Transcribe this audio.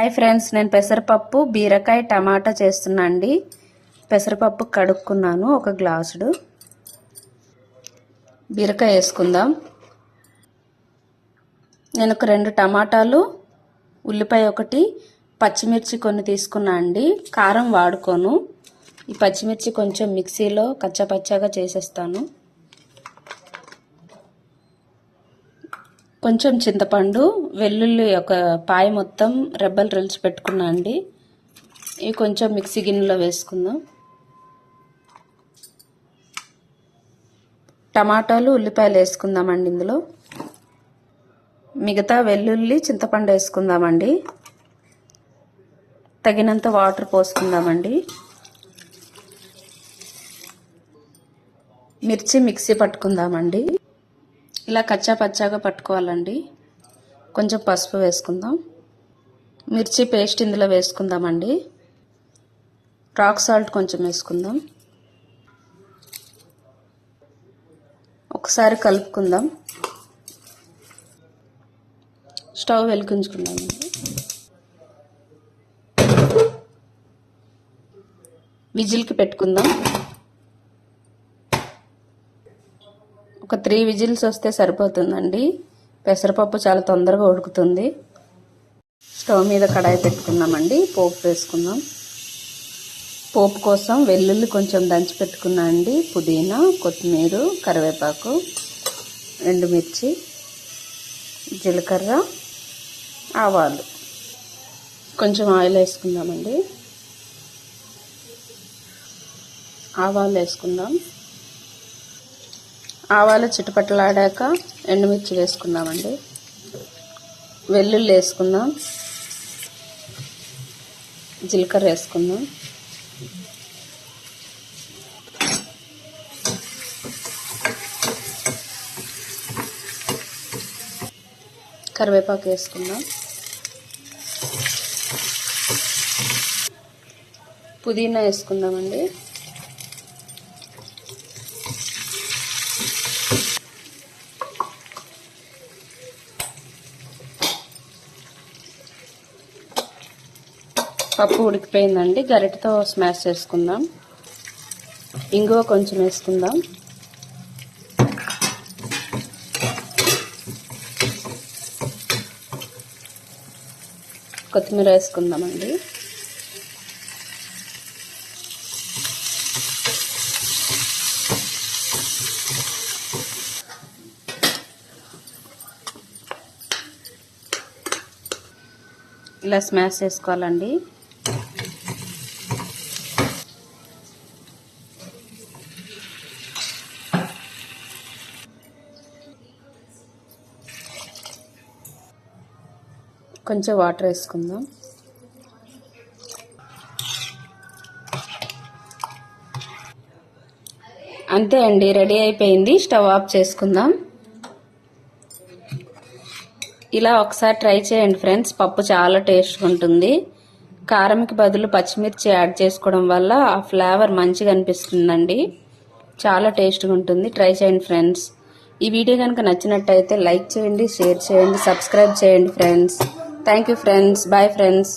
Hi friends, నేను పెసరపప్పు బీరకాయ టమాటా చేస్తున్నా అండి. పెసరపప్పు కడుక్కున్నాను, ఒక గ్లాసుడు. బీరకాయ వేసుకుందాం. నేను ఒక 2 టమాటాలు, ఉల్లిపాయ ఒకటి, పచ్చిమిర్చి కొన్ని తీసుకున్నా అండి. కారం వాడుకోను. ఈ పచ్చిమిర్చి కొంచెం మిక్సీలో కచ్చాపచ్చాగా చేసేస్తాను. కొంచెం చింతపండు, వెల్లుల్లి ఒక పాయ మొత్తం రెబ్బలు రిల్చి పెట్టుకున్నా అండి. ఇవి కొంచెం మిక్సీ గిన్నెలో వేసుకుందాం. టమాటాలు, ఉల్లిపాయలు వేసుకుందామండి. ఇందులో మిగతా వెల్లుల్లి, చింతపండు వేసుకుందామండి. తగినంత వాటర్ పోసుకుందామండి. మిర్చి మిక్సీ పట్టుకుందామండి. ఇలా కచ్చా పచ్చాగా పట్టుకోవాలండి. కొంచెం పసుపు వేసుకుందాం. మిర్చి పేస్ట్ ఇందులో వేసుకుందామండి. రాక్ సాల్ట్ కొంచెం వేసుకుందాం. ఒకసారి కలుపుకుందాం. స్టవ్ వెలిగించుకుందామండి. విజిల్కి పెట్టుకుందాం. ఒక 3 విజిల్స్ వస్తే సరిపోతుందండి. పెసరపప్పు చాలా తొందరగా ఉడుకుతుంది. స్టవ్ మీద కడాయి పెట్టుకుందామండి. పోపు వేసుకుందాం. పోపు కోసం వెల్లుల్లి కొంచెం దంచి పెట్టుకున్నా అండి. పుదీనా, కొత్తిమీర, కరివేపాకు, ఎండుమిర్చి, జీలకర్ర, ఆవాలు. కొంచెం ఆయిల్ వేసుకుందామండి. ఆవాలు వేసుకుందాం. ఆవాలు చిటపటలాడాక ఎండుమిర్చి వేసుకుందామండి. వెల్లుల్లి వేసుకుందాం. జీలకర్ర వేసుకుందాం. కరివేపాకు వేసుకుందాం. పుదీనా వేసుకుందామండి. పప్పు ఉడికిపోయిందండి. గరిటెతో స్మాష్ చేసుకుందాం. ఇంగువ కొంచెం వేసుకుందాం. కొత్తిమీర వేసుకుందామండి. ఇలా స్మాష్ చేసుకోవాలండి. కొంచెం వాటర్ వేసుకుందాం. అంతే అండి, రెడీ అయిపోయింది. స్టవ్ ఆఫ్ చేసుకుందాం. ఇలా ఒకసారి ట్రై చేయండి ఫ్రెండ్స్. పప్పు చాలా టేస్ట్గా ఉంటుంది. కారంకి బదులు పచ్చిమిర్చి యాడ్ చేసుకోవడం వల్ల ఆ ఫ్లేవర్ మంచిగా అనిపిస్తుందండి. చాలా టేస్ట్గా ఉంటుంది. ట్రై చేయండి ఫ్రెండ్స్. ఈ వీడియో కనుక నచ్చినట్టయితే లైక్ చేయండి, షేర్ చేయండి, సబ్స్క్రైబ్ చేయండి friends. Thank you friends. Bye friends.